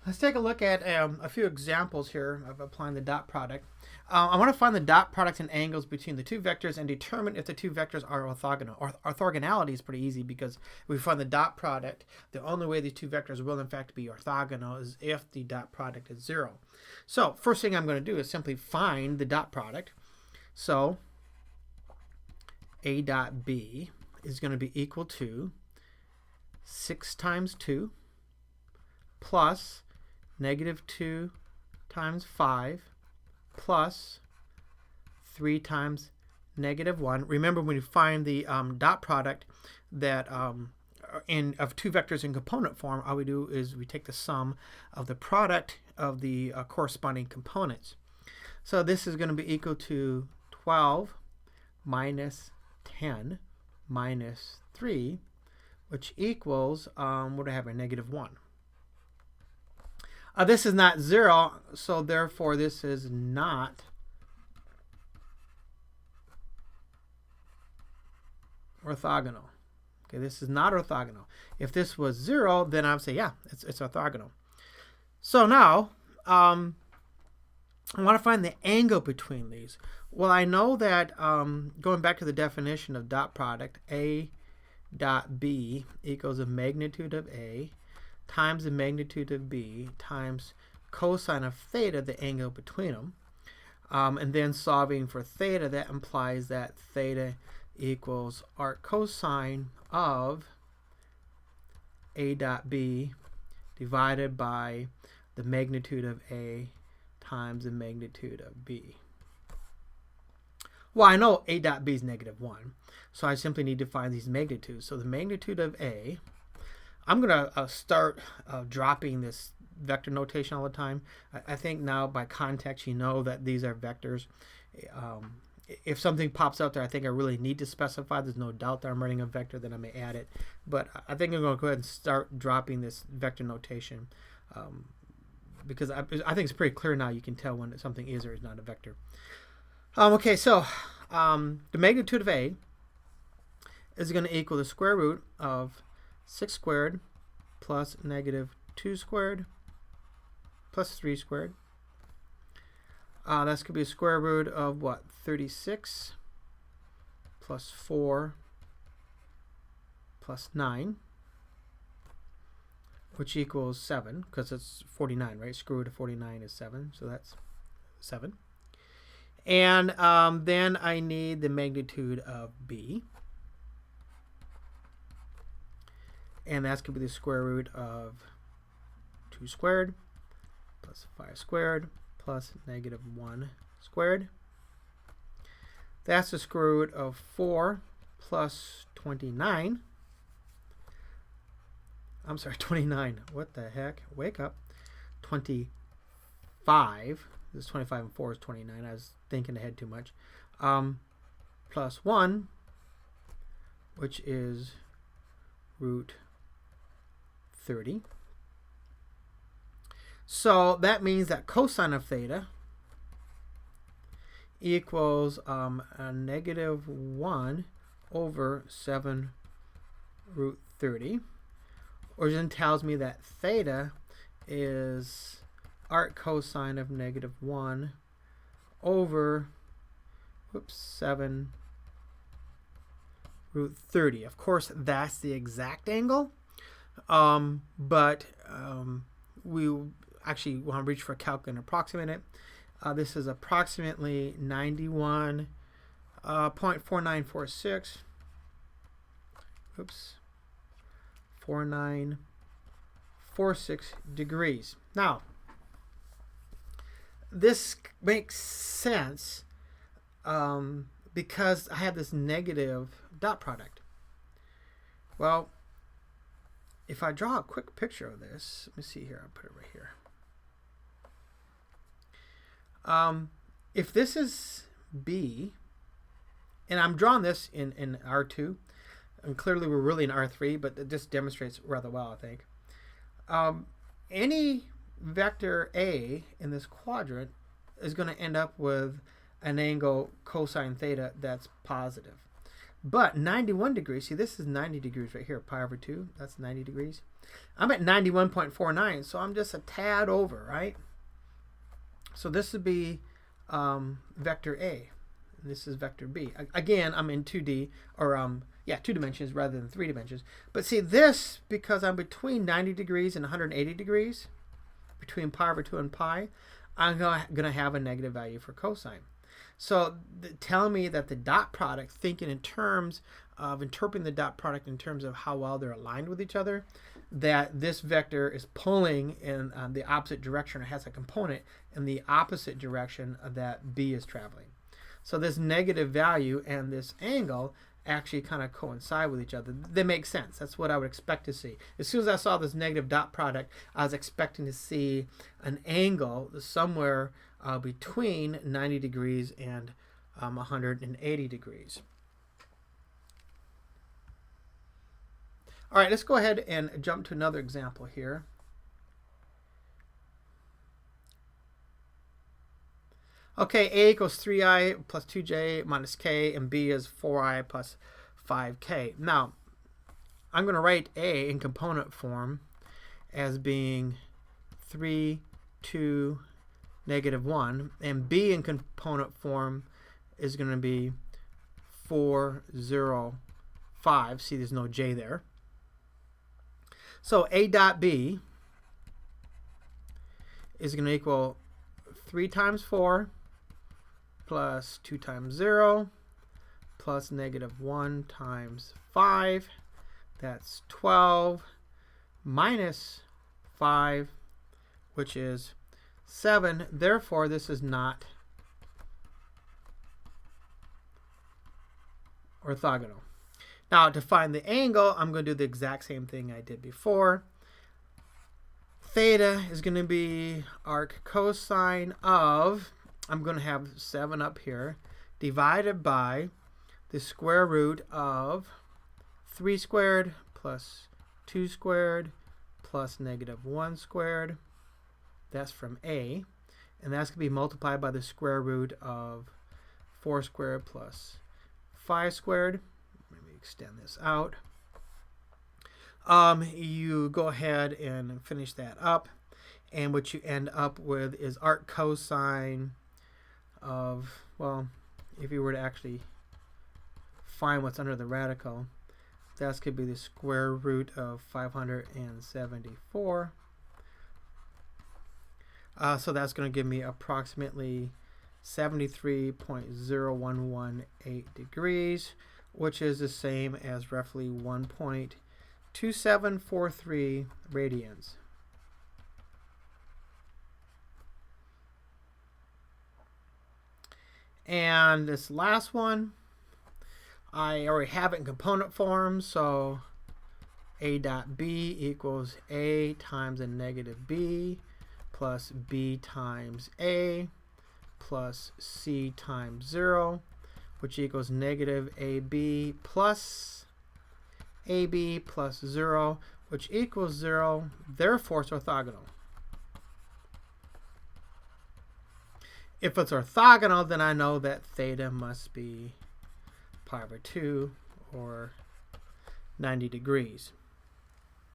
Let's take a look at a few examples here of applying the dot product. I want to find the dot product and angles between the two vectors and determine if the two vectors are orthogonal. Orthogonality is pretty easy because if we find the dot product, the only way these two vectors will in fact be orthogonal is if the dot product is 0. So first thing I'm going to do is simply find the dot product. So A dot B is going to be equal to 6 times 2 plus negative 2 times 5 plus 3 times negative 1. Remember, when you find the dot product that of two vectors in component form, all we do is we take the sum of the product of the corresponding components. So this is going to be equal to 12 minus 10 minus 3, which equals, what do I have, a negative 1. This is not 0, so therefore this is not orthogonal. Okay, this is not orthogonal. If this was 0, then I would say, yeah, it's orthogonal. So now, I want to find the angle between these. Well, I know that, going back to the definition of dot product, A dot B equals the magnitude of A times the magnitude of B times cosine of theta, the angle between them. And then solving for theta, that implies that theta equals arc cosine of A dot B divided by the magnitude of A times the magnitude of B. Well, I know A dot B is negative 1, so I simply need to find these magnitudes. So the magnitude of A, I'm going to start dropping this vector notation all the time. I think now by context you know that these are vectors. If something pops out there I think I really need to specify, there's no doubt that I'm writing a vector, then I may add it. But I think I'm going to go ahead and start dropping this vector notation because I think it's pretty clear now. You can tell when something is or is not a vector. Okay, so the magnitude of A is going to equal the square root of 6 squared plus negative 2 squared plus 3 squared. That's going to be a square root of what? 36 plus 4 plus 9, which equals 7, because it's 49, right? Square root of 49 is 7, so that's 7. And then I need the magnitude of B. And that's going to be the square root of 2 squared plus 5 squared plus negative 1 squared. That's the square root of 4 plus 29. I'm sorry, 29. What the heck? Wake up. 25. This is 25 and 4 is 29. I was thinking ahead too much. Plus 1, which is root 30. So that means that cosine of theta equals a negative 1 over 7 root 30. Or then tells me that theta is arc cosine of negative 1 over 7 root 30. Of course, that's the exact angle. But we actually want to reach for a calc and approximate it. This is approximately 91.4946. 4946 degrees. Now, this makes sense because I have this negative dot product. Well, if I draw a quick picture of this, let me see here, I'll put it right here. If this is B, and I'm drawing this in R2, and clearly we're really in R3, but this demonstrates rather well, I think. Any vector A in this quadrant is going to end up with an angle cosine theta that's positive. But 91 degrees, see this is 90 degrees right here, pi over 2, that's 90 degrees. I'm at 91.49, so I'm just a tad over, right? So this would be vector A. And this is vector B. Again, I'm in 2D, or yeah, 2 dimensions rather than 3 dimensions. But see this, because I'm between 90 degrees and 180 degrees, between pi over 2 and pi, I'm going to have a negative value for cosine. So tell me that the dot product, thinking in terms of interpreting the dot product in terms of how well they're aligned with each other, that this vector is pulling in the opposite direction, or has a component in the opposite direction that B is traveling. So this negative value and this angle actually kind of coincide with each other. They make sense. That's what I would expect to see. As soon as I saw this negative dot product, I was expecting to see an angle somewhere between 90 degrees and 180 degrees. All right, let's go ahead and jump to another example here. Okay, A equals 3i plus 2j minus k, and B is 4i plus 5k. Now, I'm going to write A in component form as being 3, 2, negative 1, and B in component form is going to be 4, 0, 5. See, there's no j there. So A dot B is going to equal 3 times 4 plus 2 times 0 plus negative 1 times 5. That's 12 minus 5, which is 7. Therefore, this is not orthogonal. Now, to find the angle, I'm going to do the exact same thing I did before. Theta is going to be arc cosine of, I'm going to have 7 up here, divided by the square root of 3 squared plus 2 squared plus negative 1 squared. That's from A. And that's going to be multiplied by the square root of 4 squared plus 5 squared. Let me extend this out. You go ahead and finish that up, and what you end up with is arc cosine of, well, if you were to actually find what's under the radical, that's going to be the square root of 574. So that's going to give me approximately 73.0118 degrees, which is the same as roughly 1.2743 radians. And this last one, I already have it in component form, so A dot B equals A times a negative B plus B times A plus C times 0, which equals negative AB plus 0, which equals 0. Therefore, it's orthogonal. If it's orthogonal, then I know that theta must be pi over 2 or 90 degrees.